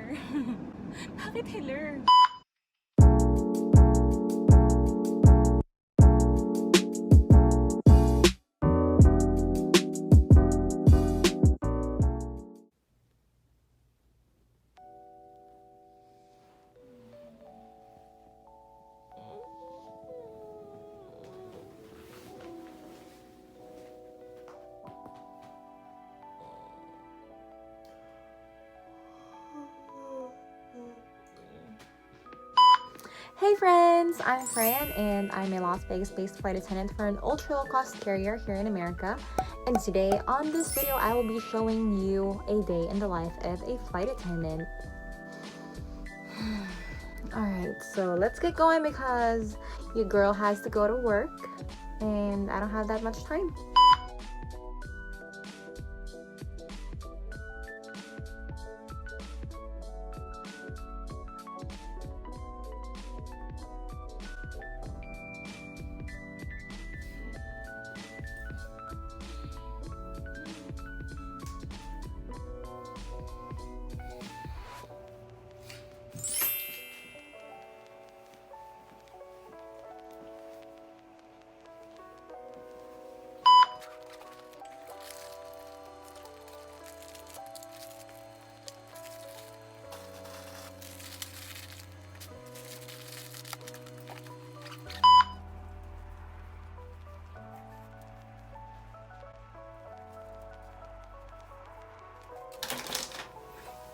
Taylor? Bakit Taylor? Hey friends, I'm Fran and I'm a Las Vegas-based flight attendant for an ultra-low-cost carrier here in America. And today on this video, I will be showing you a day in the life of a flight attendant. Alright, so let's get going because your girl has to go to work and I don't have that much time.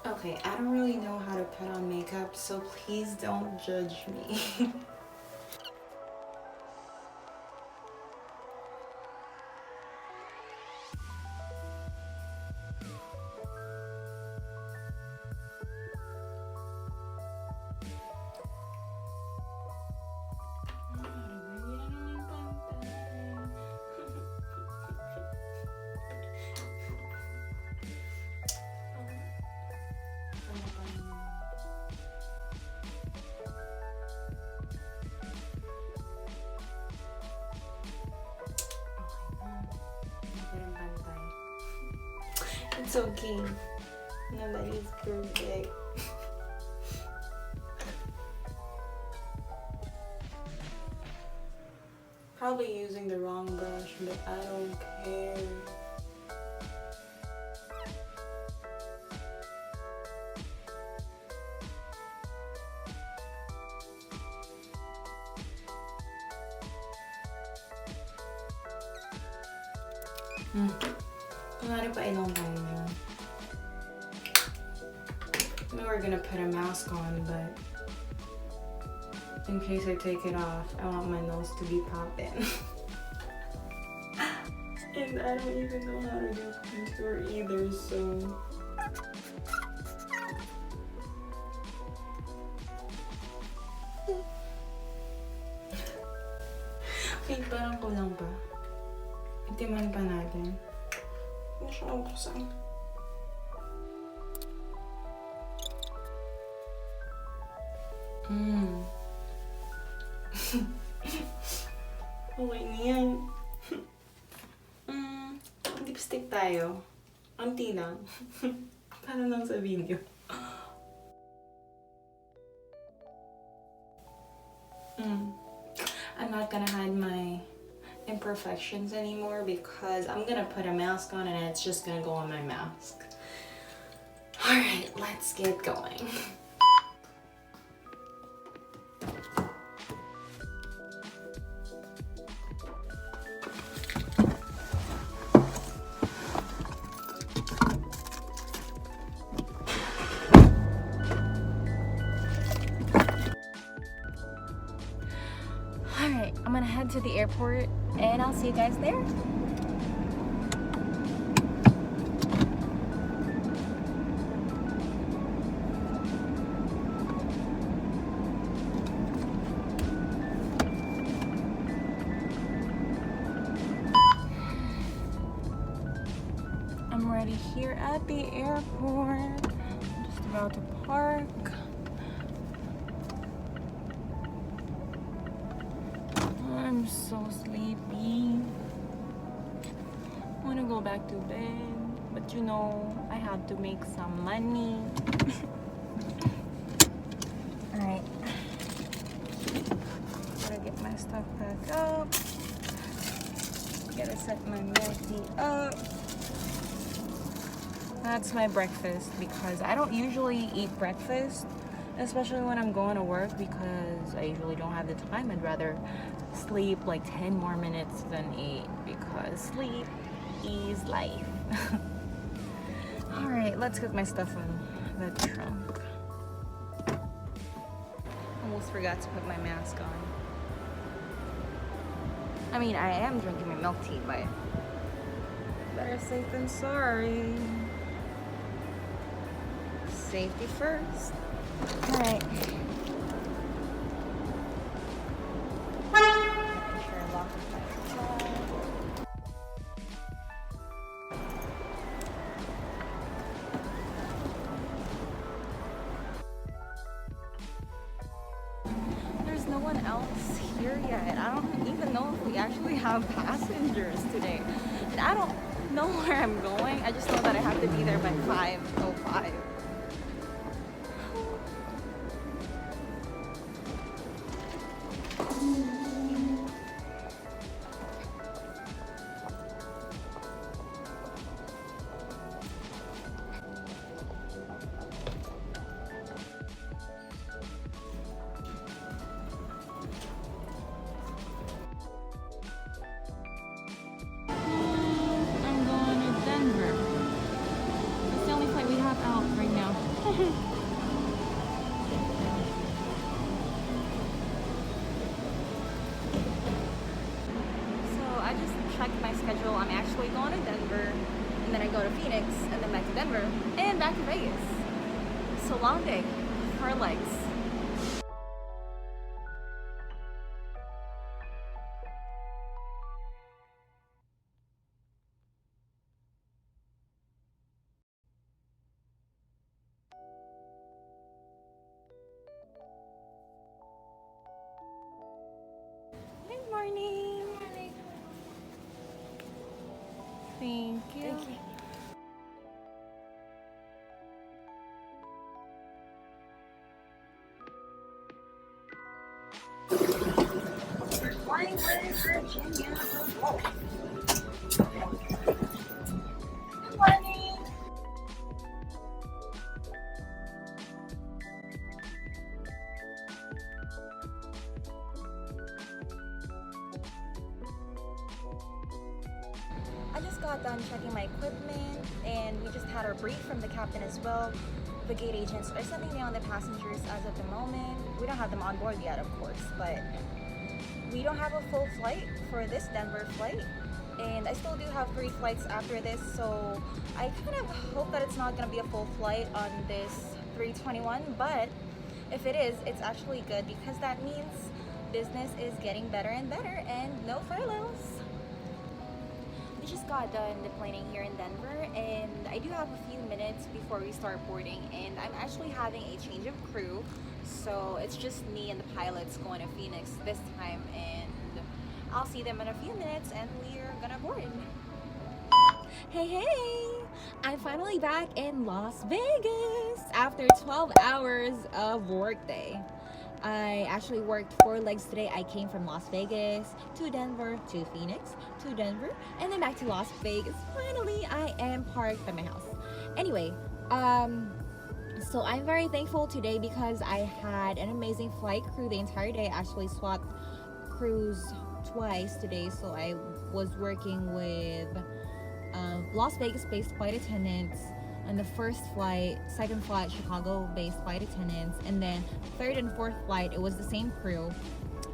Okay, I don't really know how to put on makeup, so please don't judge me. It's okay. Nobody's perfect. Probably using the wrong brush, but I don't care. Kunwari pa ilong tayo dyan. I know we're gonna put a mask on, but in case I take it off, I want my nose to be popping. And I don't even know how to do contour either, so... Wait, parang kulang pa. Itiman pa natin. Hindi siya mabuksan. Okay na yan. Lipstick tayo. Unti lang. Para lang sa video. I'm not gonna hide my imperfections anymore because I'm gonna put a mask on and it's just gonna go on my mask. Alright, let's get going. Alright, I'm gonna head to the airport and I'll see you guys there. I'm already here at the airport. I'm just about to park. I'm so sleepy. I want to go back to bed, but you know, I have to make some money. Alright. Gotta get my stuff back up. Gotta set my milk tea up. That's my breakfast because I don't usually eat breakfast, especially when I'm going to work, because I usually don't have the time. I'd rather sleep like 10 more minutes than eat, because sleep is life. Alright, let's get my stuff in the trunk. Almost forgot to put my mask on. I mean, I am drinking my milk tea, but better safe than sorry. Safety first. Alright. There's no one else here yet. I don't even know if we actually have passengers today. And I don't know where I'm going. I just know that I have to be there by 5:05. Checked my schedule. I'm actually going to Denver, and then I go to Phoenix, and then back to Denver, and back to Vegas. So long day for our legs. Good morning. Thank you. Thank you. I just got done checking my equipment, and we just had our brief from the captain as well. The gate agents are sending me on the passengers as of the moment. We don't have them on board yet, of course, but we don't have a full flight for this Denver flight, and I still do have 3 flights after this, so I kind of hope that it's not going to be a full flight on this 321, but if it is, it's actually good, because that means business is getting better and better, and no furloughs. We just got done deplaning here in Denver, and I do have a few minutes before we start boarding, and I'm actually having a change of crew, so it's just me and the pilots going to Phoenix this time, and I'll see them in a few minutes, and we're gonna board. Hey, I'm finally back in Las Vegas after 12 hours of workday. I actually worked 4 legs today. I came from Las Vegas to Denver to Phoenix to Denver and then back to Las Vegas. Finally, I am parked by my house. Anyway, so I'm very thankful today because I had an amazing flight crew the entire day. I actually swapped crews twice today, so I was working with Las Vegas-based flight attendants on the first flight, second flight Chicago-based flight attendants, and then third and fourth flight it was the same crew,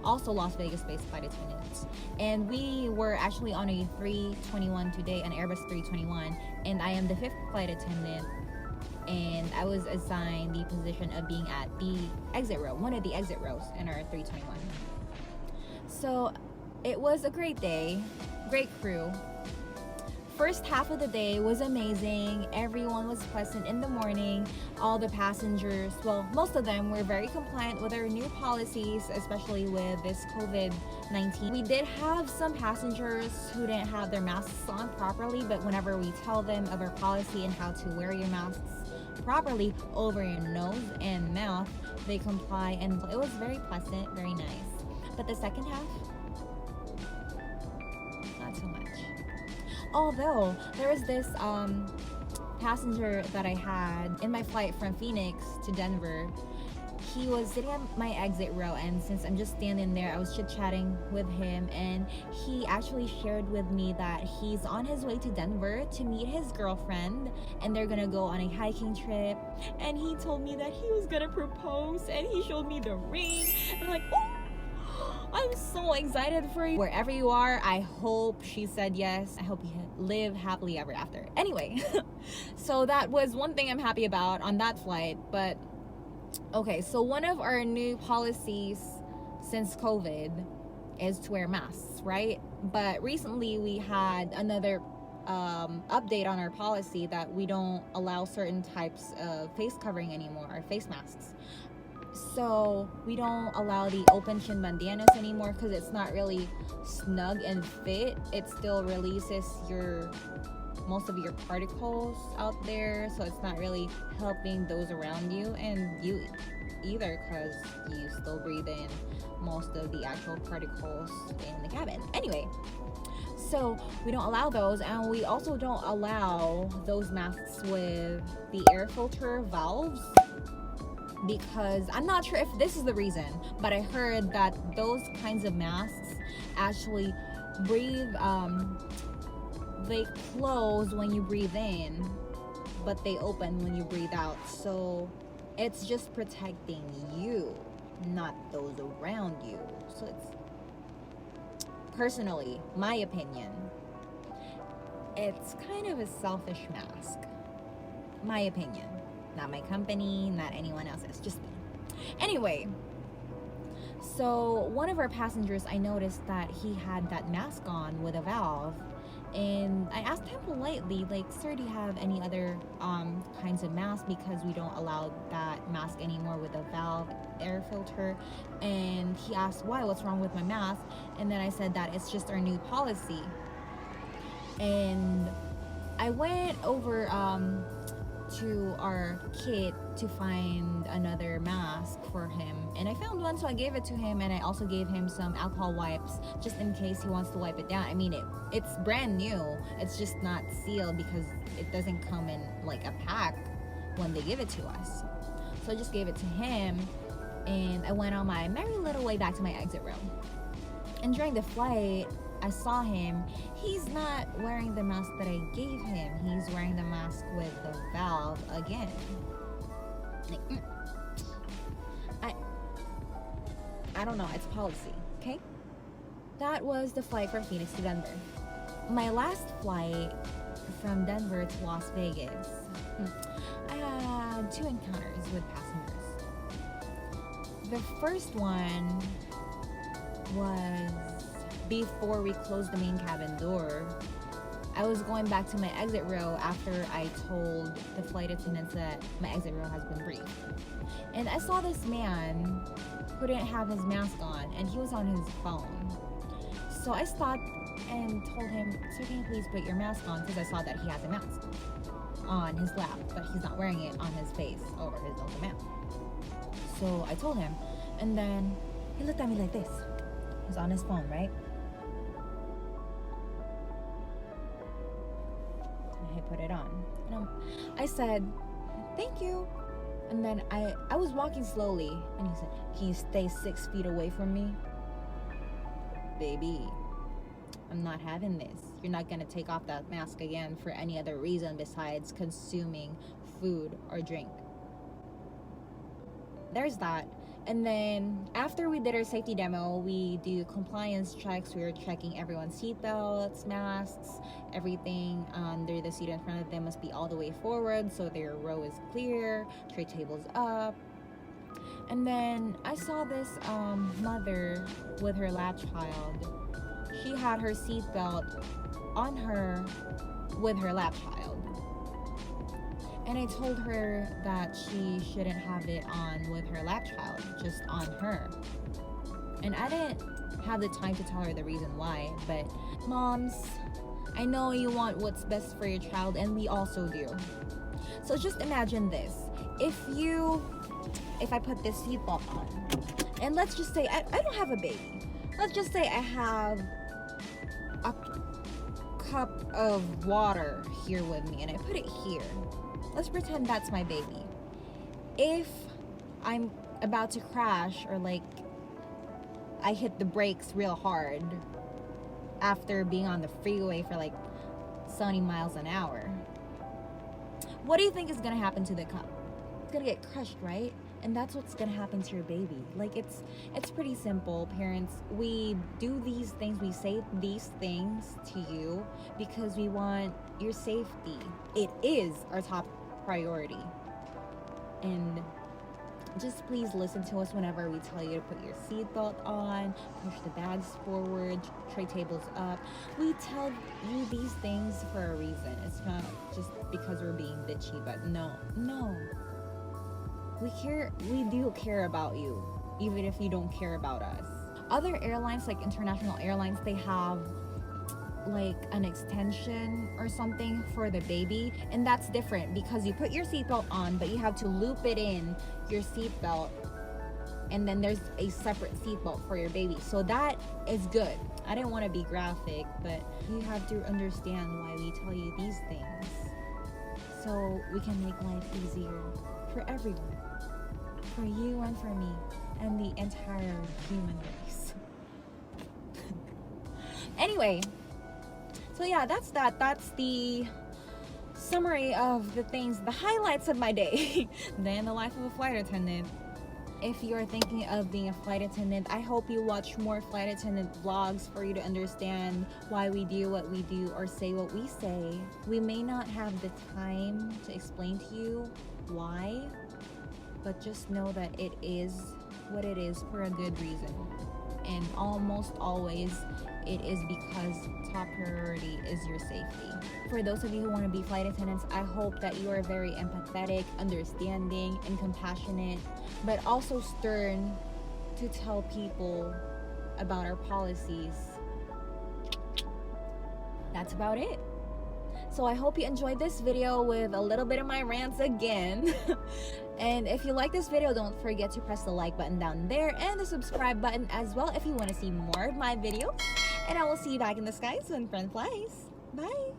also Las Vegas-based flight attendants. And we were actually on a 321 today, an Airbus 321, and I am the 5th flight attendant, and I was assigned the position of being at the exit row, one of the exit rows in our 321. So it was a great day, great crew. First half of the day was amazing. Everyone was pleasant in the morning. All the passengers, well, most of them were very compliant with our new policies, especially with this COVID-19. We did have some passengers who didn't have their masks on properly, but whenever we tell them of our policy and how to wear your masks properly over your nose and mouth, they comply, and it was very pleasant, very nice. But the second half, not so much. Although there was this passenger that I had in my flight from Phoenix to Denver. He was sitting on my exit row, and since I'm just standing there, I was chit-chatting with him, and he actually shared with me that he's on his way to Denver to meet his girlfriend, and they're gonna go on a hiking trip. And he told me that he was gonna propose, and he showed me the ring, and I'm like, oh, I'm so excited for you. Wherever you are, I hope she said yes. I hope you live happily ever after. Anyway, so that was one thing I'm happy about on that flight. But okay, so one of our new policies since COVID is to wear masks, right? But recently we had another update on our policy that we don't allow certain types of face covering anymore, or face masks. So we don't allow the open chin bandanas anymore because it's not really snug and fit. It still releases most of your particles out there, so it's not really helping those around you and you either, because you still breathe in most of the actual particles in the cabin. Anyway, so we don't allow those, and we also don't allow those masks with the air filter valves, because I'm not sure if this is the reason, but I heard that those kinds of masks actually breathe they close when you breathe in, but they open when you breathe out. So it's just protecting you, not those around you. So it's, personally, my opinion, it's kind of a selfish mask. My opinion. Not my company, not anyone else's, just me. Anyway, so one of our passengers, I noticed that he had that mask on with a valve. And I asked him politely, like, sir, do you have any other kinds of masks? Because we don't allow that mask anymore with a valve air filter. And he asked, why? What's wrong with my mask? And then I said that it's just our new policy. And I went over to our kit to find another mask for him, and I found one, so I gave it to him, and I also gave him some alcohol wipes just in case he wants to wipe it down. I mean, it's brand new, it's just not sealed because it doesn't come in like a pack when they give it to us. So I just gave it to him, and I went on my merry little way back to my exit row. And during the flight, I saw him. He's not wearing the mask that I gave him. He's wearing the mask with the valve again. Like, I don't know. It's policy, okay? That was the flight from Phoenix to Denver. My last flight from Denver to Las Vegas, I had 2 encounters with passengers. The first one was before we closed the main cabin door. I was going back to my exit row after I told the flight attendants that my exit row has been briefed. And I saw this man who didn't have his mask on, and he was on his phone. So I stopped and told him, sir, can you please put your mask on? Because I saw that he has a mask on his lap, but he's not wearing it on his face over his open mouth. So I told him, and then he looked at me like this. He was on his phone, right? I put it on. And I said, thank you. And then I was walking slowly, and he said, can you stay 6 feet away from me? Baby, I'm not having this. You're not gonna take off that mask again for any other reason besides consuming food or drink. There's that. And then after we did our safety demo, we do compliance checks. We were checking everyone's seatbelts, masks, everything under the seat in front of them must be all the way forward so their row is clear, tray tables up. And then I saw this mother with her lap child. She had her seatbelt on her with her lap child. And I told her that she shouldn't have it on with her lap child, just on her. And I didn't have the time to tell her the reason why, but moms, I know you want what's best for your child, and we also do. So just imagine this. If I put this seatbelt on, and let's just say I don't have a baby. Let's just say I have a cup of water here with me and I put it here. Let's pretend that's my baby. If I'm about to crash, or like I hit the brakes real hard after being on the freeway for like 70 miles an hour, what do you think is gonna happen to the cup? It's gonna get crushed, right? And that's what's gonna happen to your baby. Like, it's pretty simple, parents. We do these things, we say these things to you because we want your safety. It is our top priority. And just please listen to us whenever we tell you to put your seatbelt on, push the bags forward, tray tables up. We tell you these things for a reason. It's not just because we're being bitchy, but no. We do care about you, even if you don't care about us. Other airlines, like international airlines, they have like an extension or something for the baby, and that's different because you put your seatbelt on, but you have to loop it in your seatbelt, and then there's a separate seatbelt for your baby. So that is good. I didn't want to be graphic, but you have to understand why we tell you these things, so we can make life easier for everyone, for you and for me and the entire human race. Anyway, so yeah, that's the summary of the things, the highlights of my day. Day in the life of a flight attendant. If you're thinking of being a flight attendant, I hope you watch more flight attendant vlogs for you to understand why we do what we do or say what we say. We may not have the time to explain to you why, but just know that it is what it is for a good reason. And almost always it is because top priority is your safety. For those of you who want to be flight attendants, I hope that you are very empathetic, understanding, and compassionate, but also stern to tell people about our policies. That's about it. So I hope you enjoyed this video with a little bit of my rants again. And if you like this video, don't forget to press the like button down there and the subscribe button as well if you want to see more of my videos. And I will see you back in the skies when Fren flies. Bye!